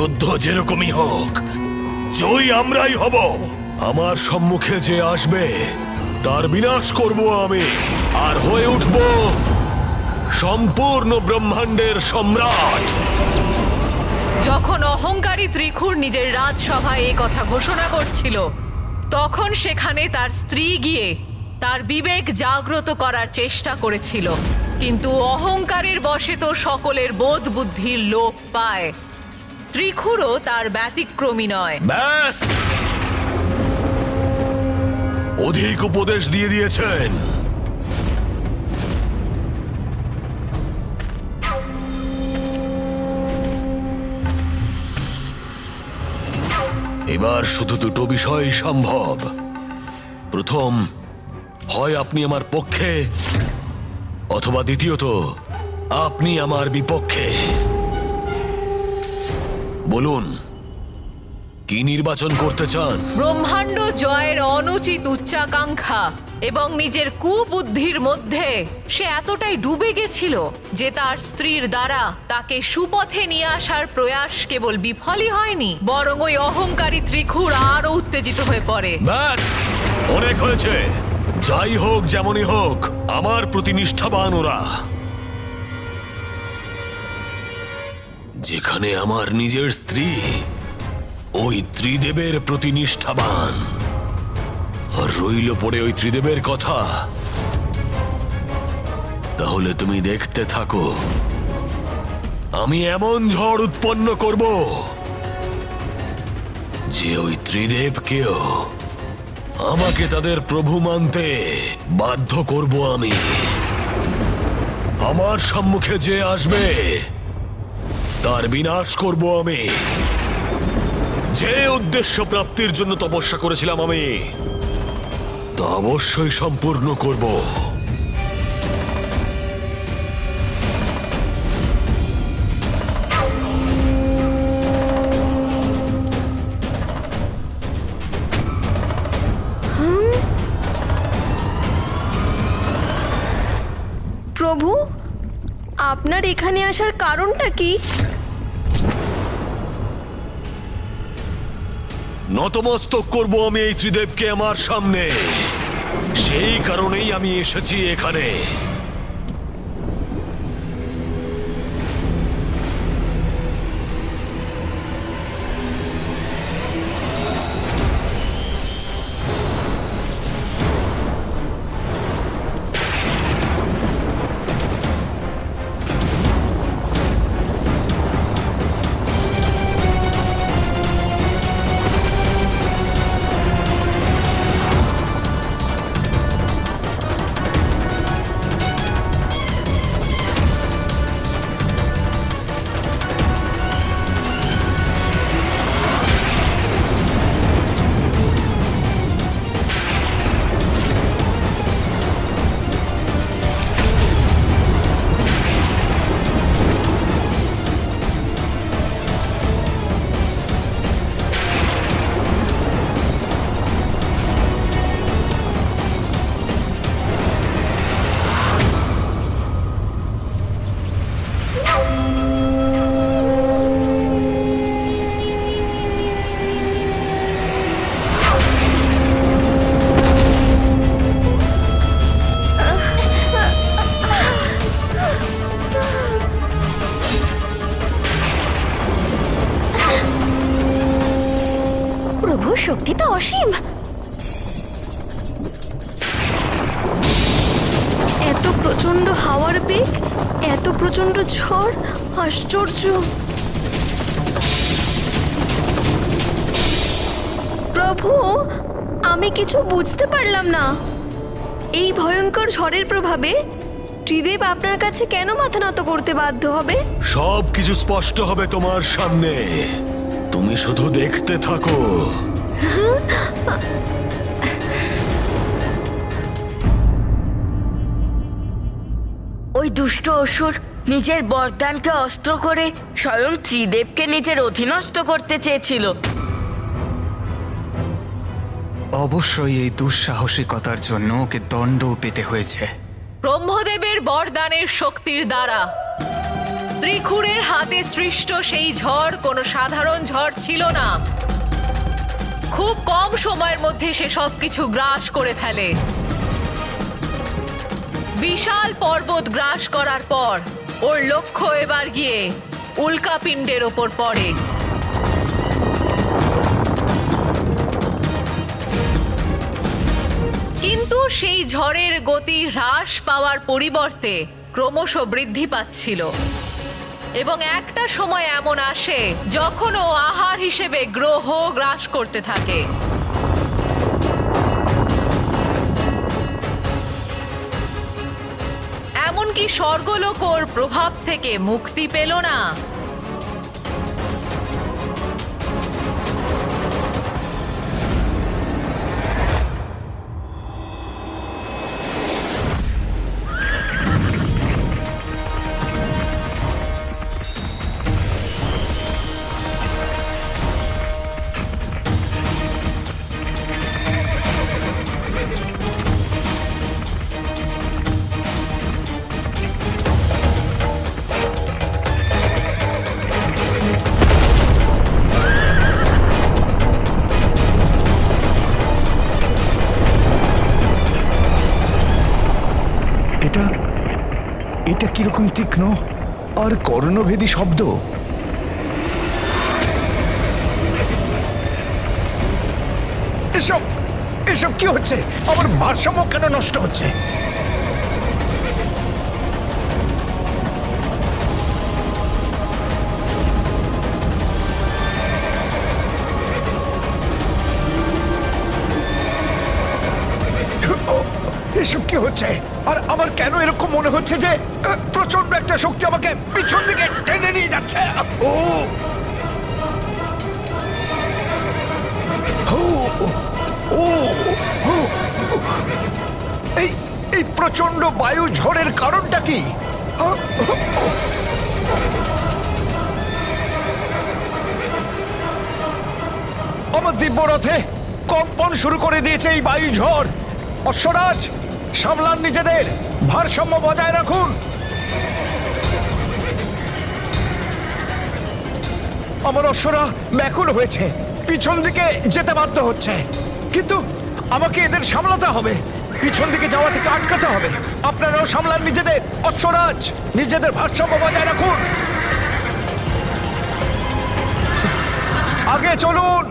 যুদ্ধ যেরকমই হোক, জয়ী আমরাই হব। আমার সম্মুখে যে আসবে তার বিনাশ করব আমি, আর হয়ে উঠব সম্পূর্ণ ব্রহ্মাণ্ডের সম্রাট। যখন অহংকারী ত্রিখুর নিজের রাজসভায় এই কথা ঘোষণা করছিল, তখন সেখানে তার স্ত্রী গিয়ে তার বিবেক জাগ্রত করার চেষ্টা করেছিল, কিন্তু অহংকারের বশে তো সকলের বোধ বুদ্ধির লোপ পায়। ত্রিখুরও তার ব্যতিক্রমী নয়। ব্যাস, অধিক উপদেশ দিয়ে দিয়েছেন। এবার শুধু দুটো বিষয় সম্ভব। প্রথম, হয় আপনি আমার পক্ষে, অথবা দ্বিতীয়ত আপনি আমার বিপক্ষে। বলুন, কি নির্বাচন করতে চান? ব্রহ্মাণ্ড জয়ের অনুচিত উচ্চাকাঙ্ক্ষা এবং নিজের কুবুদ্ধির মধ্যে সে এতটাই ডুবে গেছিল যে তার স্ত্রীর দ্বারা তাকে সুপথে নিয়ে আসার প্রয়াস কেবল বিফলই হয়নি, বরং ওই অহংকারী ত্রিখুর আরো উত্তেজিত হয়ে পড়ে। ব্যাস, অনেক হয়েছে। যাই হোক, যেমনই হোক, আমার প্রতি নিষ্ঠাবান ওরা। যেখানে আমার নিজের স্ত্রী ওই ত্রিদেবের প্রতি নিষ্ঠাবান, আর রইল পড়ে ওই ত্রিদেবের কথা, তাহলে তুমি দেখতে থাকো। আমি এমন ঝড় উৎপন্ন করব যে ওই ত্রিদেবকেও আমাকে তাদের প্রভু মানতে বাধ্য করব আমি। আমার সম্মুখে যে আসবে তার বিনাশ করব আমি। যে উদ্দেশ্য প্রাপ্তির জন্য তপস্যা করেছিলাম আমি, তা অবশ্যই সম্পূর্ণ করব। প্রভু, আপনার এখানে আসার কারণটা কি? নতমস্তক করব আমি এই ত্রিদেবকে আমার সামনে। সেই কারণেই আমি এসেছি এখানে। প্রভুর শক্তি তো অসীম। এত প্রচন্ড হাওয়ার বেগ, এত প্রচন্ড ঝড়, আশ্চর্য। প্রভু, আমি কিছু বুঝতে পারলাম না। এই ভয়ঙ্কর ঝড়ের প্রভাবে ত্রিদেব আপনার কাছে কেন মাথা নত করতে বাধ্য হবে? সব কিছু স্পষ্ট হবে তোমার সামনে, তুমি শুধু দেখতে থাকো। ওই দুষ্ট অসুর নিজের বরদানকে অস্ত্র করে স্বয়ং ত্রিদেবকে নিজের অধীনস্থ করতে চেয়েছিল। অবশ্যই এই দুঃসাহসিকতার জন্য ওকে দণ্ডও পেতে হয়েছে। ব্রহ্মদেবের বরদানের শক্তির দ্বারা ত্রিখুরের হাতে সৃষ্ট সেই ঝড় কোনো সাধারণ ঝড় ছিল না। খুব কম সময়ের মধ্যে সে সবকিছু গ্রাস করে ফেলে। বিশাল পর্বত গ্রাস করার পর ওর লক্ষ্য এবার গিয়ে উল্কাপিণ্ডের ওপর পড়ে। কিন্তু সেই ঝড়ের গতি হ্রাস পাওয়ার পরিবর্তে ক্রমশ বৃদ্ধি পাচ্ছিল এবং একটা সময় এমন আসে যখন ও আহার হিসেবে গ্রহ গ্রাস করতে থাকে। এমনকি স্বর্গলোক ওর প্রভাব থেকে মুক্তি পেল না। এটা এটা কিরকম তীক্ষ্ণ আর কর্ণভেদী শব্দ। এসব এসব কি হচ্ছে? আমার ভারসাম্য কেন নষ্ট হচ্ছে? এসব কি হচ্ছে? আর আমার কেন এরকম মনে হচ্ছে যে প্রচন্ড একটা শক্তি আমাকে পিছন দিকে টেনে নিয়ে যাচ্ছে? ও ও ও এই এই প্রচন্ড বায়ু ঝড়ের কারণটা কি? আমার দিব্য রথে কম্পন শুরু করে দিয়েছে এই বায়ু ঝড়। অশ্বরাজ, সামলান নিজেদের, ভারসাম্য বজায় রাখুন। আমার অশ্বরা ব্যাকুল হয়েছে, পিছন দিকে যেতে বাধ্য হচ্ছে, কিন্তু আমাকে এদের সামলাতে হবে, পিছন দিকে যাওয়া থেকে আটকাতে হবে। আপনারাও সামলান নিজেদের। অশ্বরাজ, নিজেদের ভারসাম্য বজায় রাখুন, আগে চলুন।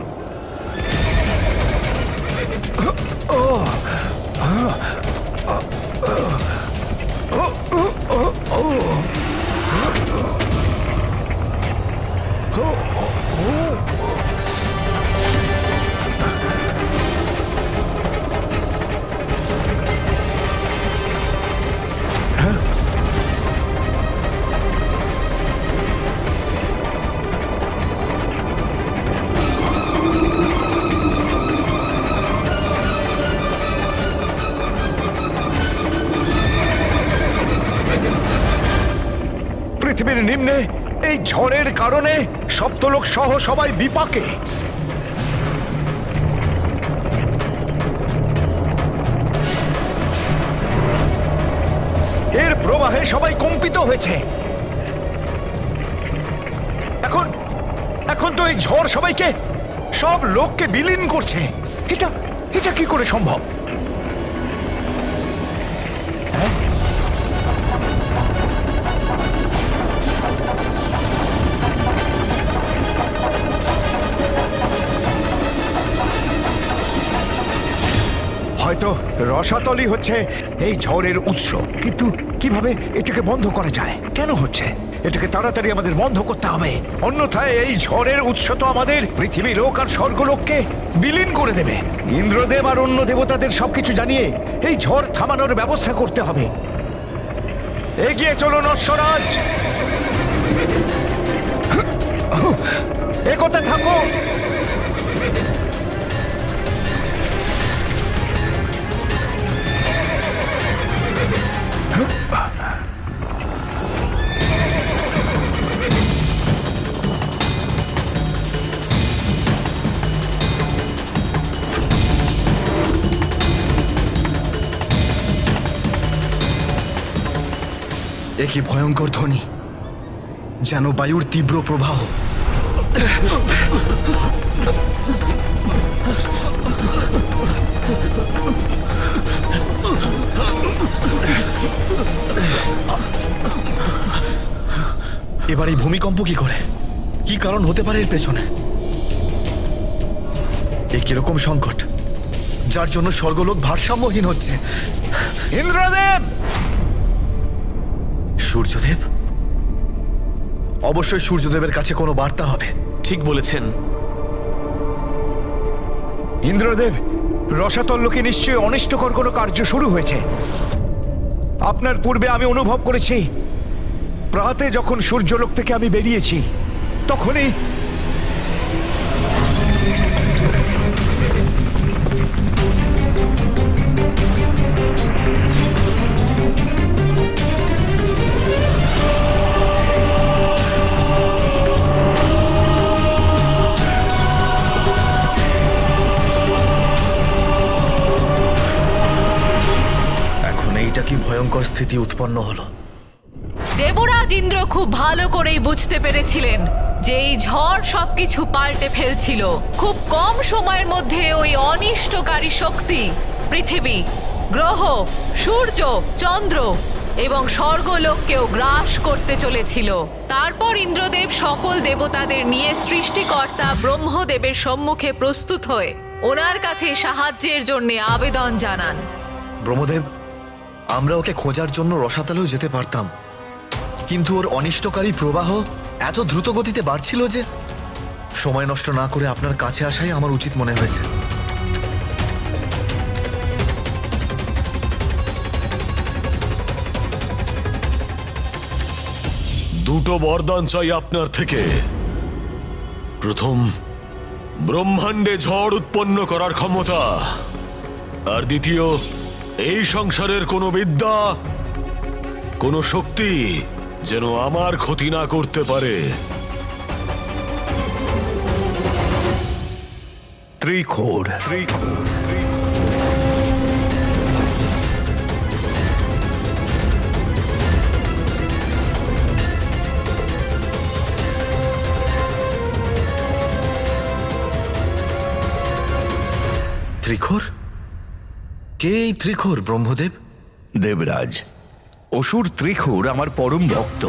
পৃথিবীর নিম্নে এই ঝড়ের কারণে সপ্তলোক সহ সবাই বিপাকে। এর প্রবাহে সবাই কম্পিত হয়েছে। এখন এখন তো এই ঝড় সবাইকে, সব লোককে বিলীন করছে। এটা এটা কি করে সম্ভব? হয়তো রসাতলই হচ্ছে এই ঝড়ের উৎস, কিন্তু কিভাবে এটাকে বন্ধ করা যায়? কেন হচ্ছে? এটাকে তাড়াতাড়ি আমাদের বন্ধ করতে হবে, অন্যথায় এই ঝড়ের উৎস তো আমাদের পৃথিবী লোক আর স্বর্গলোককে বিলীন করে দেবে। ইন্দ্রদেব আর অন্য দেবতাদের সবকিছু জানিয়ে এই ঝড় থামানোর ব্যবস্থা করতে হবে। এগিয়ে চলুন অশ্বরাজ, এগোতে থাকুন। এ কি ভয়ঙ্কর ধ্বনি! যেন বায়ুর তীব্র প্রবাহ। এবার এই ভূমিকম্প কি করে? কি কারণ হতে পারে এর পেছনে? এ কিরকম সংকট যার জন্য স্বর্গলোক ভারসাম্যহীন হচ্ছে? ইন্দ্রদেব! সূর্যদেব? অবশ্যই সূর্যদেবের কাছে কোনো বার্তা হবে। ঠিক বলেছেন। ইন্দ্রদেব, রসাতলকে নিশ্চয়ই অনিষ্টকর কোনো কার্য শুরু হয়েছে। আপনার পূর্বে আমি অনুভব করেছি, প্রাতে যখন সূর্যলোক থেকে আমি বেরিয়েছি তখনই এখন এইটা কি ভয়ঙ্কর স্থিতি উৎপন্ন হলো? দেবরাজ ইন্দ্র খুব ভালো করেই বুঝতে পেরেছিলেন যে এই ঝড় সবকিছু পাল্টে ফেলছিল। খুব কম সময়ের মধ্যে ওই অনিষ্টকারী শক্তি পৃথিবী, গ্রহ, সূর্য, চন্দ্র এবং স্বর্গলোককেও গ্রাস করতে চলেছিল। তারপর ইন্দ্রদেব সকল দেবতাদের নিয়ে সৃষ্টিকর্তা ব্রহ্মদেবের সম্মুখে প্রস্তুত হয়ে ওনার কাছে সাহায্যের জন্য আবেদন জানান। ব্রহ্মদেব, আমরা ওকে খোঁজার জন্য রসাতলেও যেতে পারতাম, কিন্তু ওর অনিষ্টকারী প্রবাহ এত দ্রুত গতিতে বাড়ছিল যে সময় নষ্ট না করে আপনার কাছে আসাই আমার উচিত মনে হয়েছে। দুটো বরদান চাই আপনার থেকে। প্রথম, ব্রহ্মাণ্ডে ঝড় উৎপন্ন করার ক্ষমতা, আর দ্বিতীয়, এই সংসারের কোনো বিদ্যা, কোনো শক্তি যেন আমার ক্ষতি না করতে পারে। ত্রিখোর। ত্রিখোর? কে এই ত্রিখোর, ব্রহ্মদেব? দেবরাজ, অসুর ত্রিখুর আমার পরম ভক্ত।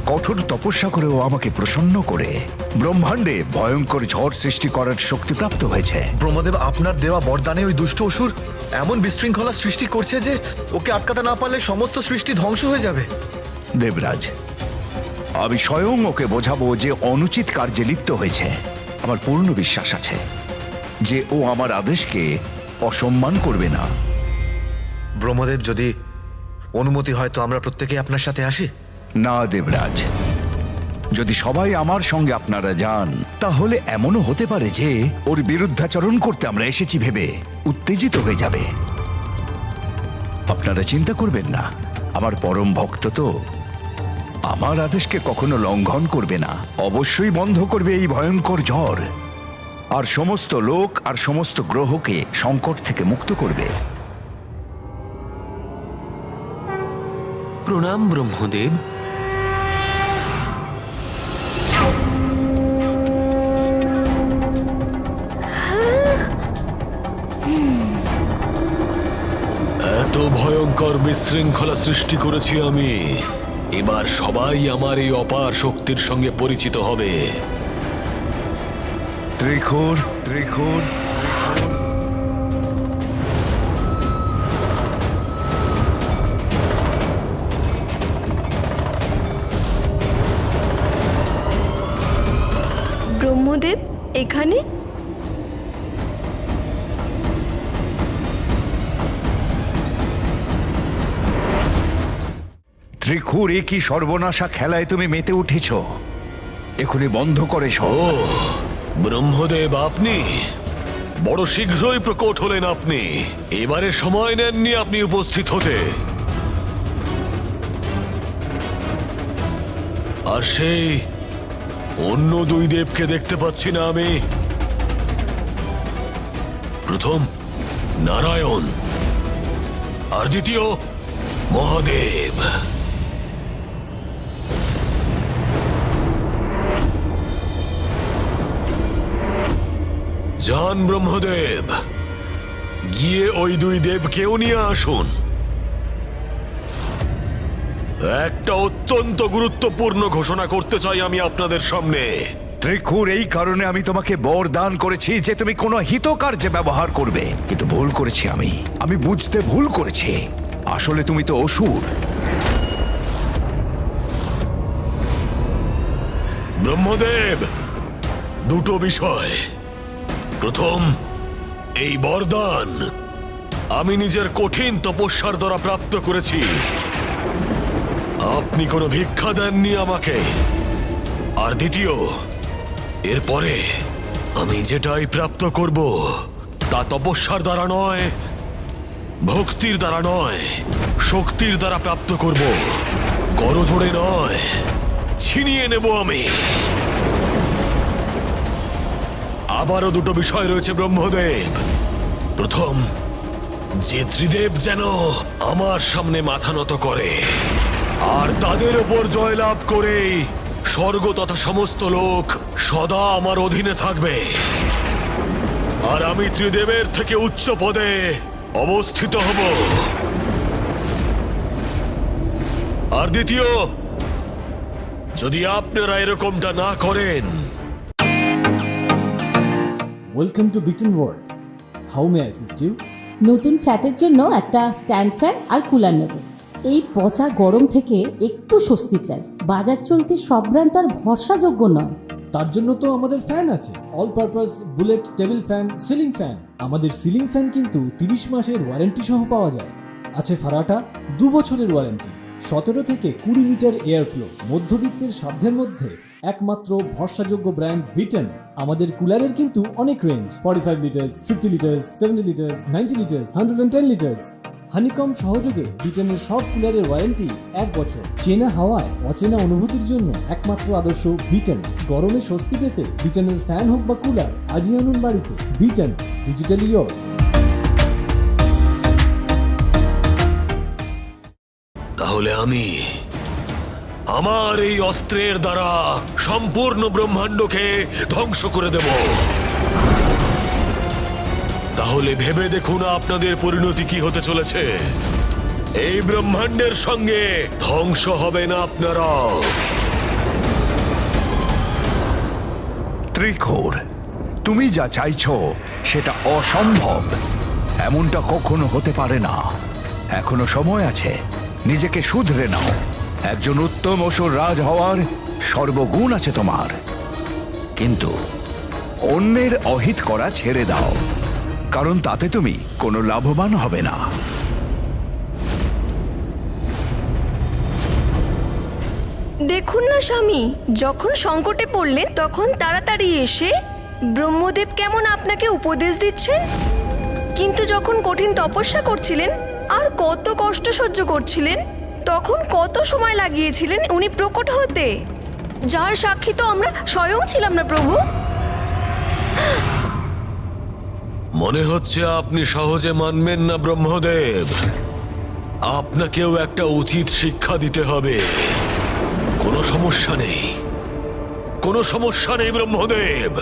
কঠোর তপস্যা করেও আমাকে প্রসন্ন করে ব্রহ্মাণ্ডে ভয়ঙ্কর ঝড় সৃষ্টি করার শক্তিপ্রাপ্ত হয়েছে। ব্রহ্মদেব, আপনার দেওয়া বরদানে ওই দুষ্ট অসুর এমন বিশৃঙ্খলা সৃষ্টি করছে যে ওকে আটকাতে না পারলে সমস্ত সৃষ্টি ধ্বংস হয়ে যাবে। দেবরাজ, আমি স্বয়ং ওকে বোঝাবো যে অনুচিত কার্যে লিপ্ত হয়েছে। আমার পূর্ণ বিশ্বাস আছে যে ও আমার আদেশকে অসম্মান করবে না। ব্রহ্মদেব, যদি অনুমতি হয় তো আমরা প্রত্যেকে আপনার সাথে আসি। না দেবরাজ, যদি সবাই আমার সঙ্গে আপনারা যান তাহলে এমনও হতে পারে যে ওর বিরুদ্ধাচরণ করতে আমরা এসেছি ভেবে উত্তেজিত হয়ে যাবে। আপনারা চিন্তা করবেন না, আমার পরম ভক্ত তো আমার আদেশকে কখনো লঙ্ঘন করবে না। অবশ্যই বন্ধ করবে এই ভয়ঙ্কর ঝড়, আর সমস্ত লোক আর সমস্ত গ্রহকে সংকট থেকে মুক্ত করবে। প্রণাম ব্রহ্মদেব। এত ভয়ঙ্কর বিশৃঙ্খলা সৃষ্টি করেছি আমি। এবার সবাই আমার এই অপার শক্তির সঙ্গে পরিচিত হবে। ত্রিখোর, ত্রিখোর। ব্রহ্মদেব এখানে? ত্রিখুর, এ কি সর্বনাশা খেলায় তুমি মেতে উঠেছ? এখনই বন্ধ করে ও সব। ব্রহ্মদেব, আপনি বড় শীঘ্রই প্রকট হলেন। আপনি এবারে সময় নেননি আপনি উপস্থিত হতে। আর সেই অন্য দুই দেবকে দেখতে পাচ্ছি না আমি। প্রথম নারায়ণ, আর দ্বিতীয় মহাদেব। যান ব্রহ্মদেব, গিয়ে ওই দুই দেবকেও নিয়ে আসুন। একটা অত্যন্ত গুরুত্বপূর্ণ ঘোষণা করতে চাই আমি আপনাদের সামনে। ত্রিকুর, এই কারণে আমি তোমাকে বরদান করেছি যে তুমি কোনো হিতকার্যে ব্যবহার করবে, কিন্তু ভুল করেছি আমি বুঝতে ভুল করেছি। আসলে তুমি তো অসুর। ব্রহ্মদেব, দুটো বিষয়। প্রথম, এই বরদান আমি নিজের কঠিন তপস্যার দ্বারা প্রাপ্ত করেছি। আপনি কোনো ভিক্ষা দেননি আমাকে। আর দ্বিতীয়, এরপরে আমি যেটাই প্রাপ্ত করব তা তপস্যার দ্বারা নয়, ভক্তির দ্বারা নয়, শক্তির দ্বারা প্রাপ্ত করব। করজোড়ে নয়, ছিনিয়ে নেব আমি। আবারও দুটো বিষয় রয়েছে ব্রহ্মদেব। প্রথম, যে ত্রিদেব যেন আমার সামনে মাথা নত করে, আর তাদের ওপর জয়লাভ করেই স্বর্গ তথা সমস্ত লোক সদা আমার অধীনে থাকবে, আর আমি ত্রিদেবের থেকে উচ্চ পদে অবস্থিত হব। আর দ্বিতীয়, যদি আপনারা এরকমটা না করেন। Welcome to Bitten world. How may assist you? নতুন ফ্ল্যাটের জন্য একটা স্ট্যান্ড ফ্যান আর কুলার নেব। এই পচা গরম থেকে একটু স্বস্তি চাই। বাজার চলতে সব ব্র্যান্ড তো আর ভরসাযোগ্য নয়। তার জন্য তো আমাদের ফ্যান আছে, all purpose bullet table fan, ceiling fan. আমাদের সিলিং ফ্যান কিন্তু 30 মাসের ওয়ারেন্টি সহ পাওয়া যায়। আছে ফারাটা 2 বছরের ওয়ারেন্টি, 17 থেকে 20 মিটার এয়ার ফ্লো, মধ্যবিত্তের সাধ্যের মধ্যে একমাত্র ভরসাযোগ্য ব্র্যান্ড বিটেন। আমাদের কুলারের কিন্তু অনেক range, 45 litres, 50 litres, 70 litres, 90 litres, 110 litres. Honeycomb সহযোগে বিটেনের সব কুলারের ওয়ারেন্টি 1 বছর। চেনা হাওয়ায় অচেনা অনুভূতির জন্য একমাত্র আদর্শ বিটেন। গরমে স্বস্তি পেতে বিটেনের ফ্যান হোক বা কুলার, আজই আনুন বাড়িতে। Beaten, digitally yours. তাহলে আমি আমার এই অস্ত্রের দ্বারা সম্পূর্ণ ব্রহ্মাণ্ডকে ধ্বংস করে দেব। তাহলে ভেবে দেখুন আপনাদের পরিণতি কি হতে চলেছে। এই ব্রহ্মাণ্ডের সঙ্গে ধ্বংস হবে না আপনারা। ত্রিকুর, তুমি যা চাইছো সেটা অসম্ভব। এমনটা কখনো হতে পারে না। এখনো সময় আছে, নিজেকে শুধরে নাও। একজন উত্তম অসুর রাজ হওয়ার সর্বগুণ আছে তোমার, কিন্তু অন্যের অহিত করা ছেড়ে দাও, কারণ তাতে তুমি কোনো লাভবান হবে না। দেখুন না স্বামী, যখন সংকটে পড়লেন তখন তাড়াতাড়ি এসে ব্রহ্মদেব কেমন আপনাকে উপদেশ দিচ্ছেন, কিন্তু যখন কঠিন তপস্যা করছিলেন আর কত কষ্ট সহ্য করছিলেন তখন কত সময় লাগিয়েছিলেন উনি প্রকট হতে, যার সাক্ষী তো আমরা স্বয়ং ছিলাম না প্রভু। মনে হচ্ছে আপনি সহজে মানবেন না ব্রহ্মদেব। আপনাকেও একটা উচিত শিক্ষা দিতে হবে। কোনো সমস্যা নেই, কোনো সমস্যা নেই ব্রহ্মদেব।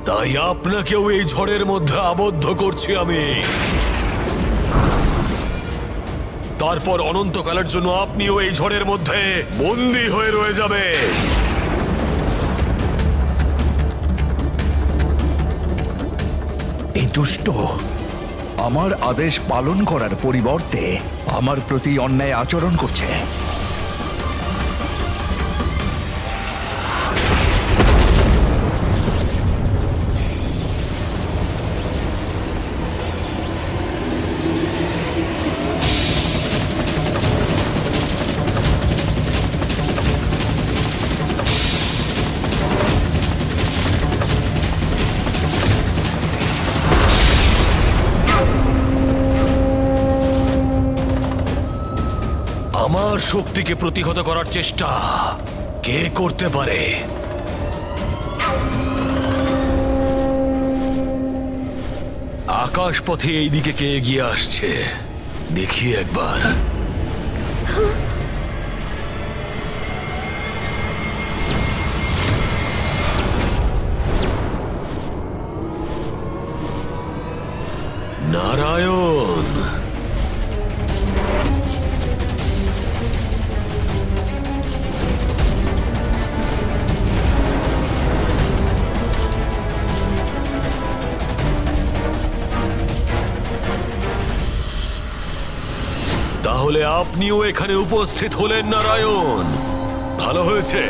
তাই আপনাকেও এই ঝড়ের মধ্যে আবদ্ধ করছি আমি। তারপর অনন্তকালের জন্য আপনিও এই ঝড়ের মধ্যে বন্দী হয়ে রয়ে যাবেন। এই দুষ্ট আমার আদেশ পালন করার পরিবর্তে আমার প্রতি অন্যায় আচরণ করছে। আমার শক্তিকে প্রতিহত করার চেষ্টা কে করতে পারে? আকাশ পথে এই দিকে কে এগিয়ে আসছে দেখি একবার। নারায়ণ, তাহলে আপনিও এখানে উপস্থিত হলেন নারায়ণ। ভালো হয়েছে।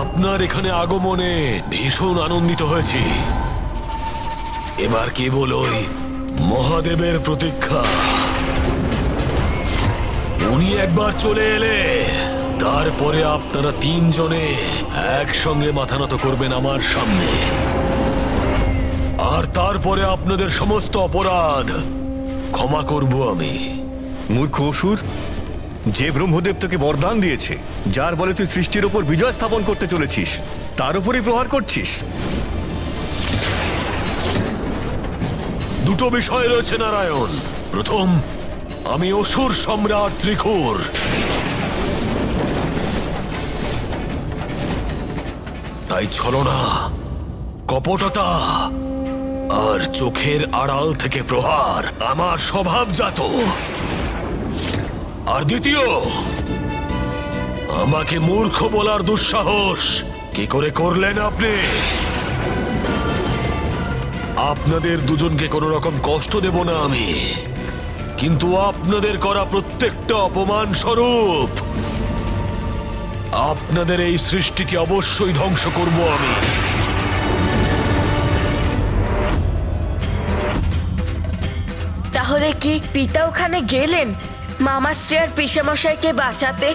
আপনার এখানে আগমনে ভীষণ আনন্দিত হয়েছি। এবার কেবল ওই মহাদেবের প্রতীক্ষা। উনি একবার চলে এলে তারপরে আপনারা তিনজনে একসঙ্গে মাথা নত করবেন আমার সামনে, আর তারপরে আপনাদের সমস্ত অপরাধ ক্ষমা করব আমি। মূর্খ অসুর, যে ব্রহ্মদেব তোকে বরদান দিয়েছে, যার বলে তুই সৃষ্টির ওপর বিজয় স্থাপন করতে চলেছিস, তার উপরই প্রহার করছিস। দুটো বিষয় রয়েছে নারায়ণ। প্রথম, আমি অসুর সম্রাট ত্রিখুর। তাই ছলনা, কপটতা আর চোখের আড়াল থেকে প্রহার আমার স্বভাবজাত। আর দ্বিতীয়, আমাকে মূর্খ বলার দুঃসাহস কি করে করলেন আপনি? আপনাদের দুজনকে কোনো রকম কষ্ট দেব না আমি, কিন্তু আপনাদের করা প্রত্যেকটা অপমান স্বরূপ আপনাদের এই সৃষ্টিকে অবশ্যই ধ্বংস করব আমি। তাহলে কি পিতা ওখানে গেলেন মামাশ্রী আর পিসেমশাইকে বাঁচাতে?